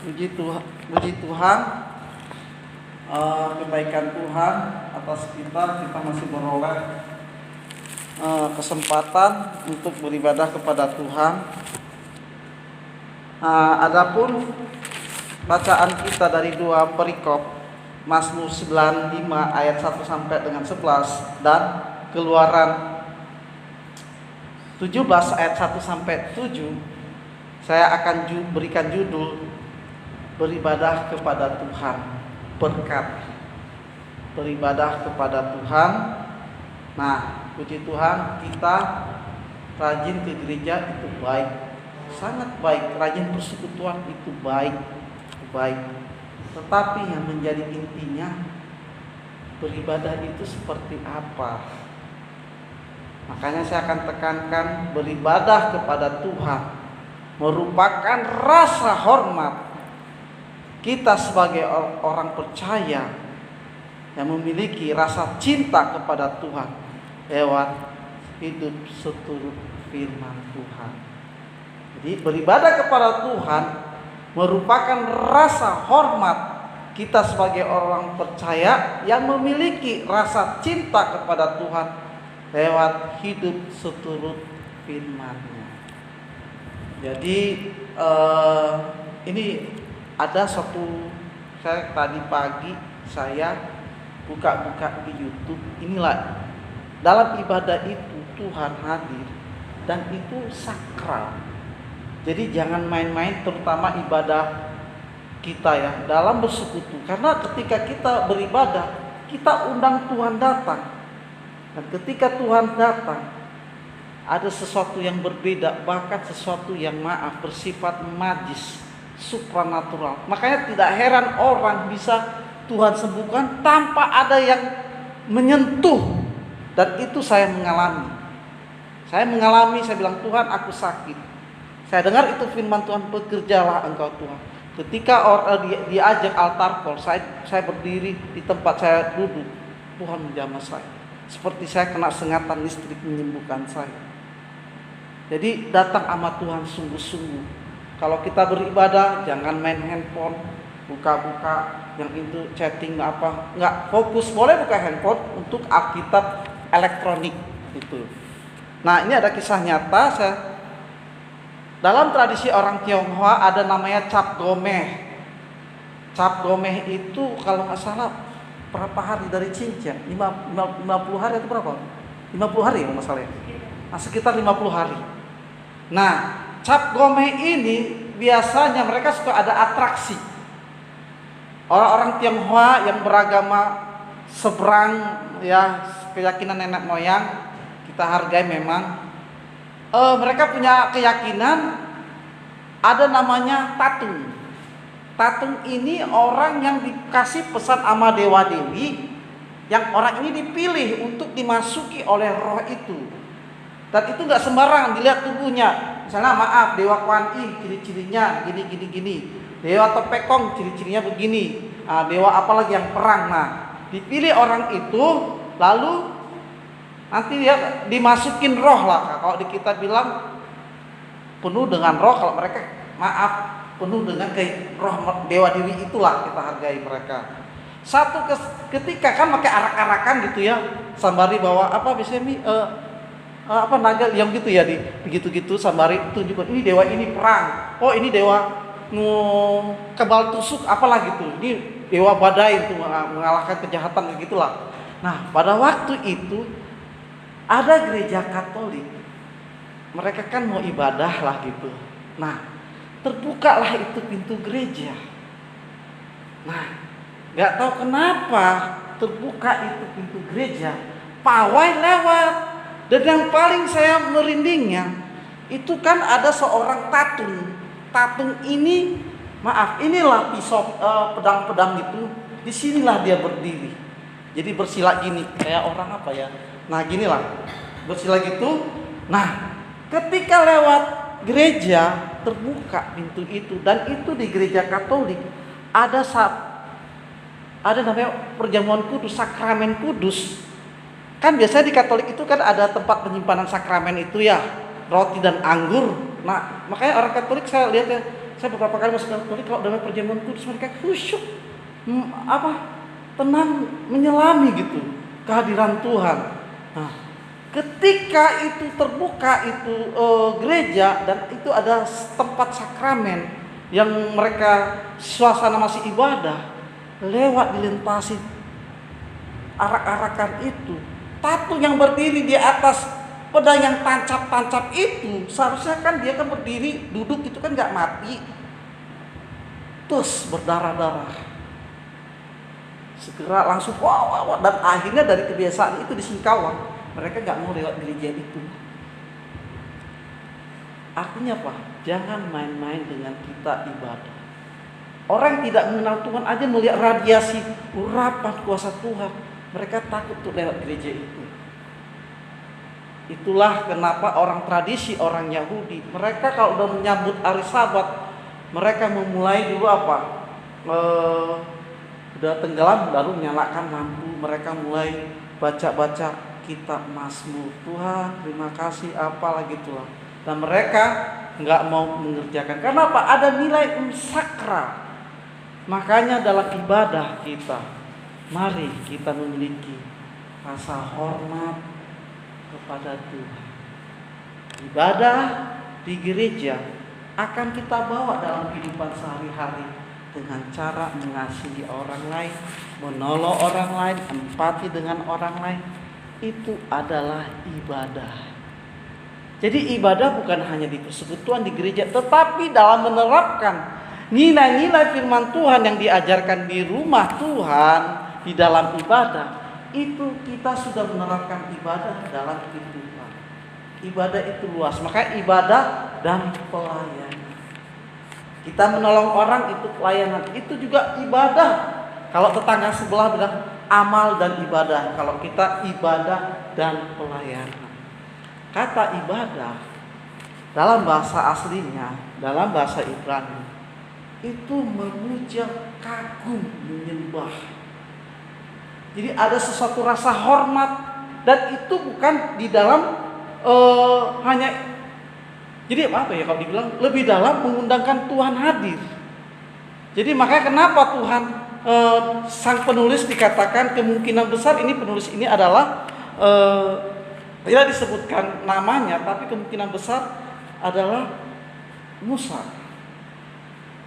Puji Tuhan, kebaikan Tuhan atas kita masih beroleh kesempatan untuk beribadah kepada Tuhan. Adapun bacaan kita dari dua perikop, Mazmur 95 ayat 1 sampai dengan 11 dan Keluaran 17 ayat 1 sampai 7, saya akan berikan judul beribadah kepada Tuhan, berkat. Beribadah kepada Tuhan. Nah, puji Tuhan, kita rajin ke gereja itu baik, sangat baik. Rajin persekutuan itu baik. Tetapi yang menjadi intinya, beribadah itu seperti apa? Makanya saya akan tekankan, beribadah kepada Tuhan merupakan rasa hormat kita sebagai orang percaya yang memiliki rasa cinta kepada Tuhan lewat hidup seturut firman Tuhan. Jadi beribadah kepada Tuhan merupakan rasa hormat kita sebagai orang percaya yang memiliki rasa cinta kepada Tuhan lewat hidup seturut firman-Nya. Jadi ini ada suatu, saya tadi pagi saya buka-buka di YouTube. Inilah, dalam ibadah itu Tuhan hadir dan itu sakral. Jadi jangan main-main, terutama ibadah kita ya dalam bersekutu. Karena ketika kita beribadah, kita undang Tuhan datang. Dan ketika Tuhan datang, ada sesuatu yang berbeda, bahkan sesuatu yang bersifat magis, supranatural. Makanya tidak heran orang bisa Tuhan sembuhkan tanpa ada yang menyentuh. Dan itu saya mengalami. Saya bilang, Tuhan, aku sakit. Saya dengar itu firman Tuhan, bekerjalah engkau Tuhan. Ketika orang diajak altar call, saya berdiri di tempat saya duduk, Tuhan menjamah saya. Seperti saya kena sengatan listrik menyembuhkan saya. Jadi datang sama Tuhan sungguh-sungguh. Kalau kita beribadah, jangan main handphone, buka-buka yang itu chatting apa, nggak fokus. Boleh buka handphone untuk Alkitab elektronik itu. Nah, ini ada kisah nyata. Dalam tradisi orang Tionghoa ada namanya Cap Gomeh. Cap Gomeh itu kalau nggak salah berapa hari dari cincin? 50 hari atau berapa? 50 hari kalau nggak salah ya. Nah, sekitar 50 hari. Nah, Cap Gomeh ini biasanya mereka suka ada atraksi. Orang-orang Tionghoa yang beragama seberang ya keyakinan nenek moyang, kita hargai memang. Mereka punya keyakinan ada namanya tatung. Tatung ini orang yang dikasih pesan sama dewa dewi, yang orang ini dipilih untuk dimasuki oleh roh itu. Dan itu nggak sembarangan dilihat tubuhnya. Misalnya maaf, Dewa Kuan Yin ciri-cirinya gini. Dewa Topekong ciri-cirinya begini. Dewa apalagi yang perang. Nah, dipilih orang itu, lalu nanti dia dimasukin roh lah. Kalau di kita bilang penuh dengan roh, kalau mereka maaf penuh dengan roh dewa dewi, itulah kita hargai mereka. Satu ketika kan pakai arak-arakan gitu ya, sambari bawa apa biasanya naga yang gitu ya, begitu sambari tunjukkan ini dewa ini perang. Oh, ini dewa kebal tusuk apalah gitu. Ini dewa badai untuk mengalahkan kejahatan begitulah. Nah, pada waktu itu ada gereja Katolik, mereka kan mau ibadah lah gitu. Nah, terbukalah itu pintu gereja. Nah, nggak tahu kenapa terbuka itu pintu gereja, pawai lewat. Dan yang paling saya merindingnya, itu kan ada seorang tatung. Tatung ini, maaf, inilah pisau pedang-pedang itu. Disinilah dia berdiri. Jadi bersila gini, kayak orang apa ya? Nah ginilah, bersila gitu. Nah, ketika lewat gereja terbuka pintu itu, dan itu di gereja Katolik ada namanya perjamuan kudus, sakramen kudus. Kan biasanya di Katolik itu kan ada tempat penyimpanan sakramen itu ya, roti dan anggur. Nah, makanya orang Katolik saya lihat ya, Saya beberapa kali masuk Katolik, kalau dalam perjamuan kudus mereka khusyuk, tenang, menyelami gitu kehadiran Tuhan. Nah, ketika itu terbuka itu gereja dan itu ada tempat sakramen yang mereka suasana masih ibadah, lewat dilintasi arak-arakan itu, tato yang berdiri di atas pedang yang tancap-tancap itu, seharusnya kan dia kan berdiri, duduk itu kan nggak mati, terus berdarah-darah, segera langsung wah, dan akhirnya dari kebiasaan itu di Singkawang mereka nggak mau lewat gereja itu. Artinya apa? Jangan main-main dengan kita ibadah. Orang yang tidak mengenal Tuhan aja melihat radiasi urapan kuasa Tuhan, mereka takut untuk lewat gereja itu. Itulah kenapa orang tradisi, orang Yahudi, mereka kalau udah menyambut hari Sabat, mereka memulai dulu apa? Udah tenggelam baru nyalakan lampu, mereka mulai baca-baca kitab Mazmur. Tuhan, terima kasih, apalah gitulah. Dan mereka nggak mau mengerjakan. Karena apa? Ada nilai sakral. Makanya dalam ibadah kita, mari kita memiliki rasa hormat kepada Tuhan. Ibadah di gereja akan kita bawa dalam kehidupan sehari-hari dengan cara mengasihi orang lain, menolong orang lain, empati dengan orang lain. Itu adalah ibadah. Jadi ibadah bukan hanya di persekutuan di gereja, tetapi dalam menerapkan nilai-nilai firman Tuhan yang diajarkan di rumah Tuhan, di dalam ibadah. Itu kita sudah menerapkan ibadah dalam kehidupan. Ibadah itu luas, maka ibadah dan pelayanan. Kita menolong orang itu pelayanan, itu juga ibadah. Kalau tetangga sebelah bilang amal dan ibadah, kalau kita ibadah dan pelayanan. Kata ibadah dalam bahasa aslinya, dalam bahasa Ibrani, itu memuja, kagum, menyembah. Jadi ada sesuatu rasa hormat, dan itu bukan di dalam hanya, jadi apa ya kalau dibilang lebih dalam mengundangkan Tuhan hadir. Jadi makanya kenapa Tuhan sang penulis dikatakan kemungkinan besar ini penulis ini adalah tidak disebutkan namanya, tapi kemungkinan besar adalah Musa,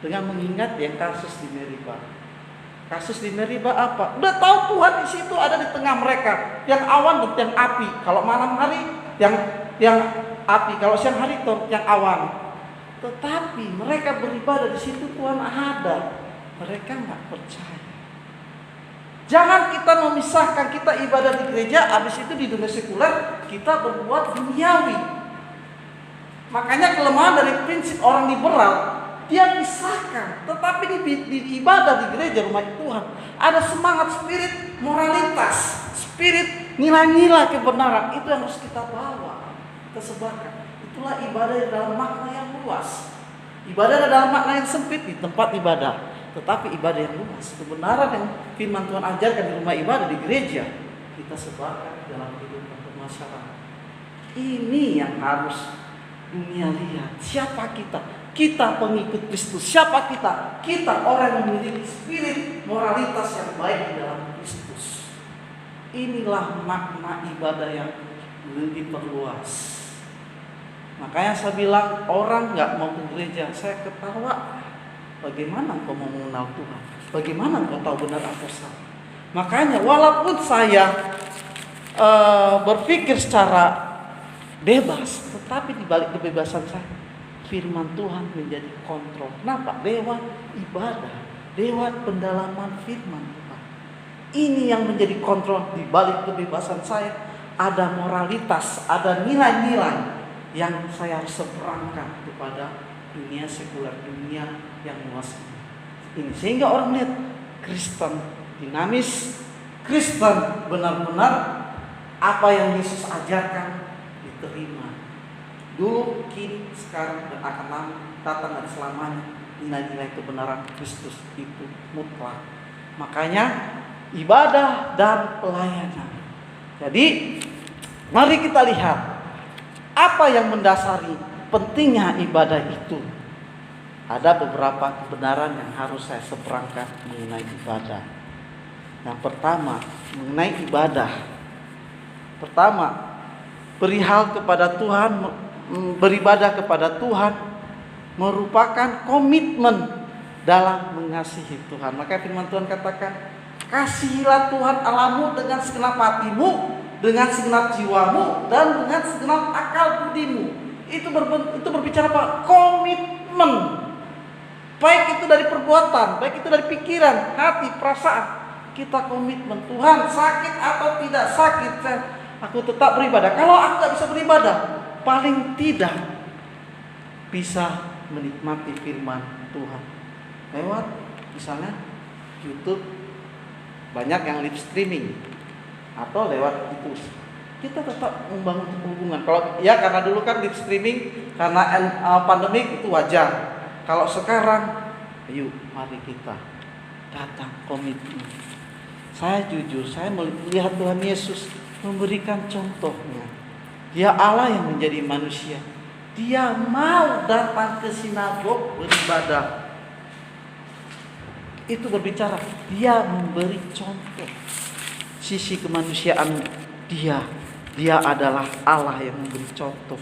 dengan mengingat yang kasus di Meriba. Kasus di Meriba apa? Udah tahu Tuhan di situ ada di tengah mereka. Yang awan dan yang api. Kalau malam hari yang api, kalau siang hari yang awan. Tetapi mereka beribadah di situ, Tuhan ada. Mereka nggak percaya. Jangan kita memisahkan kita ibadah di gereja, habis itu di dunia sekuler kita berbuat duniawi. Makanya kelemahan dari prinsip orang liberal, dia pisahkan. Tetapi di ibadah di gereja rumah Tuhan ada semangat spirit moralitas, spirit nilai-nilai kebenaran. Itu yang harus kita bawa, kita sebarkan. Itulah ibadah dalam makna yang luas. Ibadah dalam makna yang sempit di tempat ibadah, tetapi ibadah yang luas, kebenaran yang firman Tuhan ajarkan di rumah ibadah di gereja, kita sebarkan dalam kehidupan bermasyarakat. Ini yang harus dunia lihat. Siapa kita? Kita pengikut Kristus. Siapa kita? Kita orang yang memiliki spirit moralitas yang baik di dalam Kristus. Inilah makna ibadah yang lebih perluas. Makanya saya bilang orang nggak mau ke gereja, saya ketawa. Bagaimana engkau mau mengenal Tuhan? Bagaimana engkau tahu benar atau salah? Makanya walaupun saya berpikir secara bebas, tetapi di balik kebebasan saya, firman Tuhan menjadi kontrol. Kenapa? Lewat ibadah, lewat pendalaman firman Tuhan. Ini yang menjadi kontrol di balik kebebasan saya. Ada moralitas, ada nilai-nilai yang saya harus seberangkan kepada dunia sekuler, dunia yang luas ini. Sehingga orang melihat Kristen dinamis, Kristen benar-benar apa yang Yesus ajarkan diterima. Dulu, kini, sekarang, dan akan datang dan selamanya. Nilai-nilai kebenaran Kristus itu mutlak. Makanya ibadah dan pelayanan. Jadi mari kita lihat apa yang mendasari pentingnya ibadah itu. Ada beberapa kebenaran yang harus saya seberangkan mengenai ibadah. Yang pertama, mengenai ibadah. Pertama, perihal kepada Tuhan, beribadah kepada Tuhan merupakan komitmen dalam mengasihi Tuhan. Maka firman Tuhan katakan, kasihilah Tuhan Allahmu dengan segenap hatimu, dengan segenap jiwamu, dan dengan segenap akal budimu. Itu berbicara apa? Komitmen. Baik itu dari perbuatan, baik itu dari pikiran, hati, perasaan. Kita komitmen, Tuhan sakit atau tidak sakit, aku tetap beribadah. Kalau aku tak bisa beribadah, paling tidak bisa menikmati firman Tuhan lewat misalnya YouTube, banyak yang live streaming, atau lewat itu. Kita tetap membangun hubungan. Kalau ya karena dulu kan live streaming karena pandemik itu wajar. Kalau sekarang, yuk mari kita datang komitmen. Saya jujur, saya melihat Tuhan Yesus memberikan contohnya. Dia Allah yang menjadi manusia. Dia mau datang ke sinagog beribadah. Itu berbicara, dia memberi contoh sisi kemanusiaan dia. Dia adalah Allah yang memberi contoh.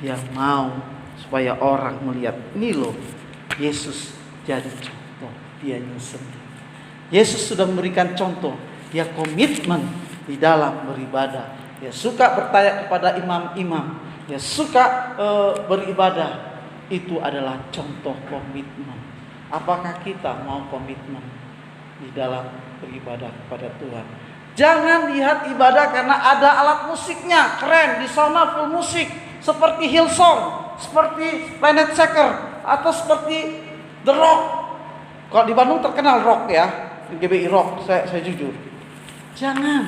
Dia mau supaya orang melihat, ini loh Yesus jadi contoh dia sendiri. Yesus sudah memberikan contoh. Dia komitmen di dalam beribadah. Dia suka bertanya kepada imam-imam. Dia suka beribadah. Itu adalah contoh komitmen. Apakah kita mau komitmen di dalam beribadah kepada Tuhan? Jangan lihat ibadah karena ada alat musiknya keren, di sana full musik, seperti Hillsong, seperti Planet Shaker, atau seperti The Rock. Kalau di Bandung terkenal rock ya, GBI Rock, saya jujur. Jangan.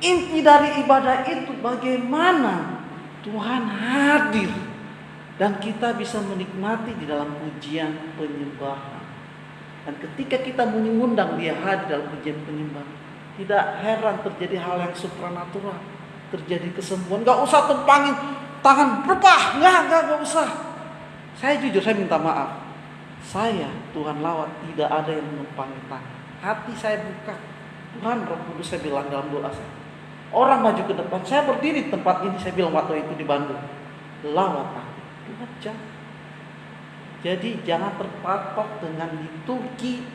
Inti dari ibadah itu bagaimana Tuhan hadir dan kita bisa menikmati di dalam pujian penyembahan. Dan ketika kita mengundang dia hadir dalam pujian penyembahan, tidak heran terjadi hal yang supranatural, terjadi kesembuhan. Gak usah tepangin tangan berpah, nggak usah. Saya jujur, saya minta maaf. Saya Tuhan lawat, tidak ada yang menumpangi tangan. Hati saya buka. Tuhan Roh Kudus, saya bilang dalam doa saya. Orang maju ke depan, saya berdiri di tempat ini, saya bilang waktu itu di Bandung, lawat aku. Tuhan jangan. Jadi jangan terpatok dengan liturgi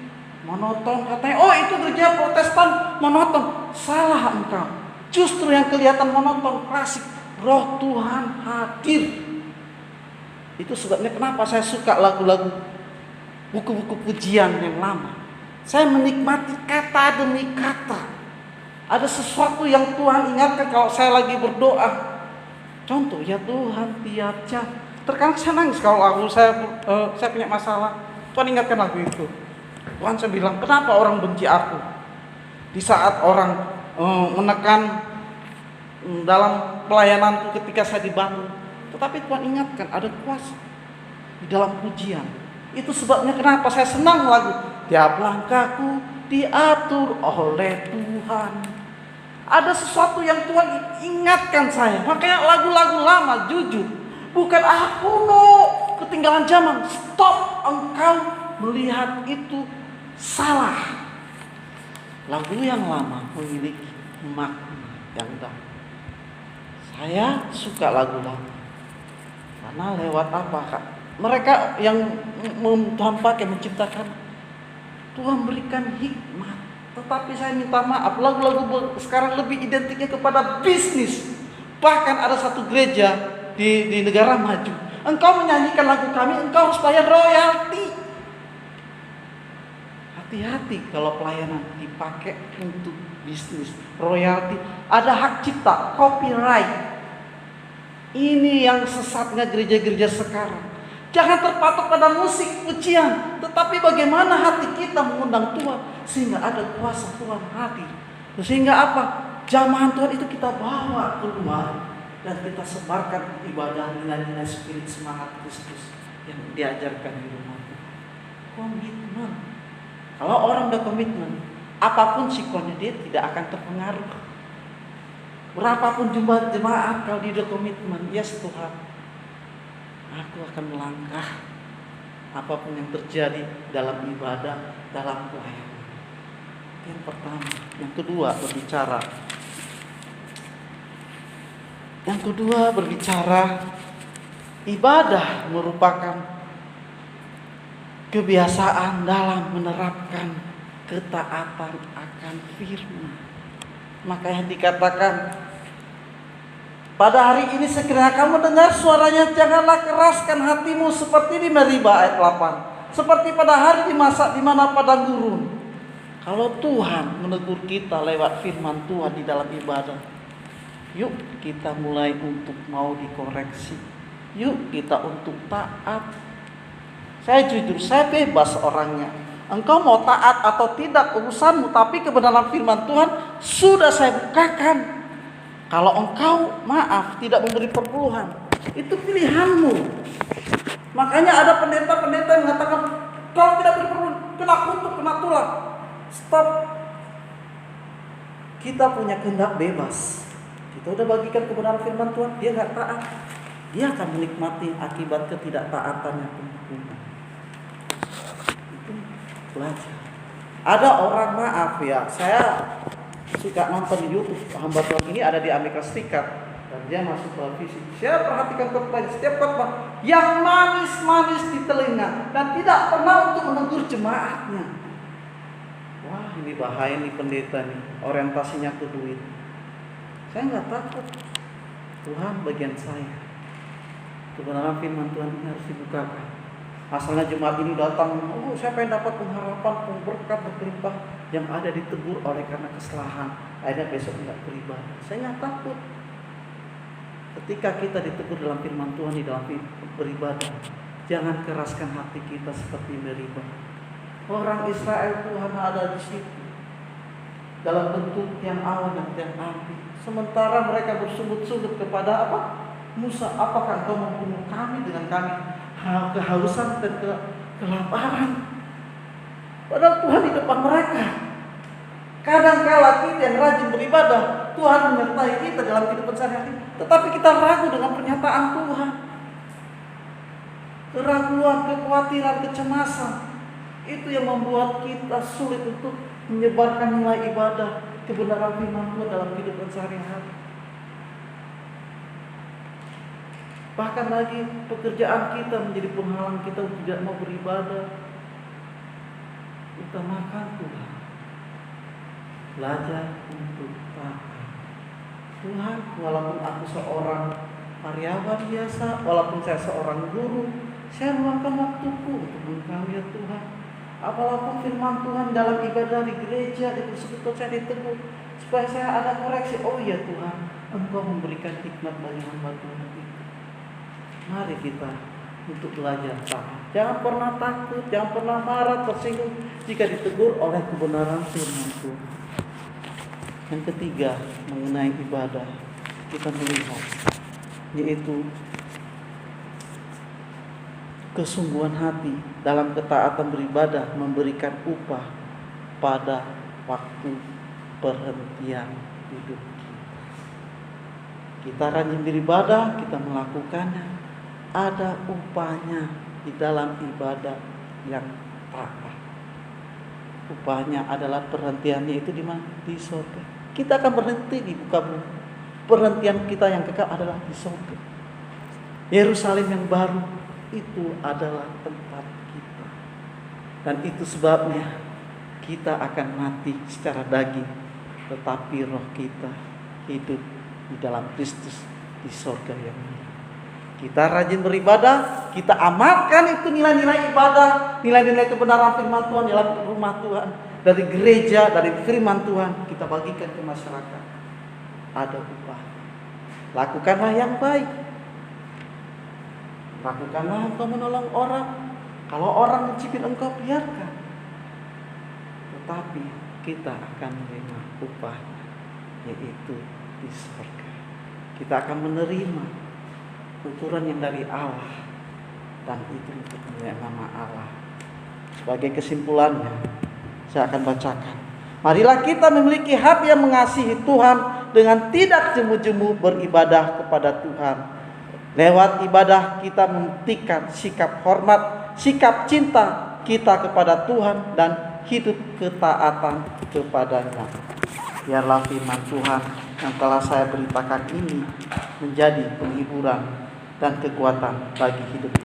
monoton. Katanya, oh itu gereja Protestan monoton. Salah engkau. Justru yang kelihatan monoton, klasik. Roh Tuhan hadir. Itu sebabnya kenapa saya suka lagu-lagu, buku-buku pujian yang lama. Saya menikmati kata demi kata. Ada sesuatu yang Tuhan ingatkan kalau saya lagi berdoa. Contoh, ya Tuhan tiap jam. Terkadang saya nangis kalau lagu saya punya masalah. Tuhan ingatkan lagu itu. Tuhan saya bilang, kenapa orang benci aku? Di saat orang menekan dalam pelayananku ketika saya dibangun. Tetapi Tuhan ingatkan ada kuasa di dalam pujian. Itu sebabnya kenapa saya senang lagu. Tiap langkahku diatur oleh Tuhan. Ada sesuatu yang Tuhan ingatkan saya. Makanya lagu-lagu lama jujur, bukan kuno, ketinggalan zaman. Stop, engkau melihat itu salah. Lagu yang lama memiliki makna yang dalam. Saya suka lagu lama. Karena lewat apa, Kak? Mereka yang Tuhan pakai menciptakan, Tuhan berikan hikmat. Tetapi saya minta maaf, lagu-lagu sekarang lebih identiknya kepada bisnis. Bahkan ada satu gereja di negara maju, engkau menyanyikan lagu kami, engkau harus bayar royalti. Hati-hati kalau pelayanan dipakai untuk bisnis, royalti. Ada hak cipta, copyright. Ini yang sesatnya gereja-gereja sekarang. Jangan terpatok pada musik pujian, tetapi bagaimana hati kita mengundang Tuhan sehingga ada kuasa Tuhan hadir. Sehingga apa? Jamahan Tuhan itu kita bawa keluar dan kita sebarkan ibadah nilai-nilai spirit semangat Kristus yang diajarkan di rumah Tuhan. Komitmen. Kalau orang udah komitmen, apapun sikonnya dia tidak akan terpengaruh. Berapapun jumlah jemaat, kalau dia udah komitmen, yes Tuhan, aku akan melangkah apapun yang terjadi dalam ibadah, dalam pelayanan. Yang pertama. Yang kedua berbicara ibadah merupakan kebiasaan dalam menerapkan ketaatan akan firman. Makanya dikatakan, pada hari ini sekiranya kamu dengar suaranya, janganlah keraskan hatimu seperti di Meriba ayat 8. Seperti pada hari dimasak di mana padang gurun. Kalau Tuhan menegur kita lewat firman Tuhan di dalam ibadah, yuk kita mulai untuk mau dikoreksi. Yuk kita untuk taat. Saya jujur, saya bebas orangnya. Engkau mau taat atau tidak urusanmu, tapi kebenaran firman Tuhan sudah saya bukakan. Kalau engkau tidak memberi perpuluhan, itu pilihanmu. Makanya ada pendeta-pendeta yang mengatakan, kalau tidak beri perpuluhan, kena kutuk, kena tulang. Stop. Kita punya kehendak bebas. Kita udah bagikan kebenaran firman Tuhan, dia gak taat, dia akan menikmati akibat ketidaktaatannya. Itu belajar. Ada orang, maaf ya, saya suka nonton di YouTube. Hamba Tuhan ini ada di Amerika Serikat dan dia masuk televisi. Saya perhatikan khotbah, setiap khotbah yang manis-manis di telinga dan tidak pernah untuk menegur jemaatnya. Wah, ini bahaya nih pendeta nih, orientasinya ke duit. Saya nggak takut. Tuhan bagian saya. Kebenaran firman Tuhan ini harus dibukakan. Asalnya jemaat ini datang, saya pengen dapat pengharapan, berkat, berlimpah, yang ada ditegur oleh karena kesalahan. Akhirnya besok nggak beribadah. Saya nggak takut. Ketika kita ditegur dalam firman Tuhan di dalam beribadah, jangan keraskan hati kita seperti Meriba. Orang Israel Tuhan ada di situ dalam bentuk yang awan dan yang api. Sementara mereka bersungut-sungut kepada apa? Musa, apakah engkau membunuh kami dengan kami kehausan dan kelaparan? Padahal Tuhan di depan mereka. Kadang-kala kita yang rajin beribadah, Tuhan menyertai kita dalam kehidupan sehari-hari, tetapi kita ragu dengan pernyataan Tuhan. Keraguan, kekhawatiran, kecemasan, itu yang membuat kita sulit untuk menyebarkan nilai ibadah, kebenaran firman Tuhan dalam kehidupan sehari-hari. Bahkan lagi pekerjaan kita menjadi penghalang kita untuk tidak mau beribadah. Utamakan Tuhan. Belajar untuk taat. Tuhan, walaupun aku seorang karyawan biasa, walaupun saya seorang guru, saya meluangkan waktuku untuk Engkau ya Tuhan. Apalagi firman Tuhan dalam ibadah di gereja, di persekutuan saya ditegur, supaya saya ada koreksi. Oh ya Tuhan, Engkau memberikan hikmat bagi hamba Tuhan itu. Mari kita untuk belajar taat. Jangan pernah takut, jangan pernah marah, tersinggung jika ditegur oleh kebenaran firman Tuhan. Yang ketiga mengenai ibadah, kita melihat yaitu kesungguhan hati dalam ketaatan beribadah, memberikan upah pada waktu perhentian hidup kita. Kita rajin beribadah, kita melakukannya, ada upahnya di dalam ibadah yang taat. Upahnya adalah perhentiannya itu di mana? Di surga. Kita akan berhenti di muka bumi. Perhentian kita yang kekal adalah di surga. Yerusalem yang baru itu adalah tempat kita. Dan itu sebabnya kita akan mati secara daging, tetapi roh kita hidup di dalam Kristus di surga yang mulia. Kita rajin beribadah, kita amalkan itu nilai-nilai ibadah, nilai-nilai kebenaran firman Tuhan dalam rumah Tuhan, dari gereja, dari firman Tuhan, kita bagikan ke masyarakat. Ada upah. Lakukanlah yang baik. Lakukanlah engkau menolong orang. Kalau orang mencibir engkau, biarkan. Tetapi kita akan menerima upahnya, yaitu di surga. Kita akan menerima ukuran yang dari Allah, dan itu untuk memuliakan nama Allah. Sebagai kesimpulannya, saya akan bacakan. Marilah kita memiliki hati yang mengasihi Tuhan dengan tidak jemu-jemu beribadah kepada Tuhan. Lewat ibadah kita membuktikan sikap hormat sikap cinta kita kepada Tuhan dan hidup ketaatan kepadanya. Biarlah firman Tuhan yang telah saya beritakan ini menjadi penghiburan dan kekuatan bagi hidup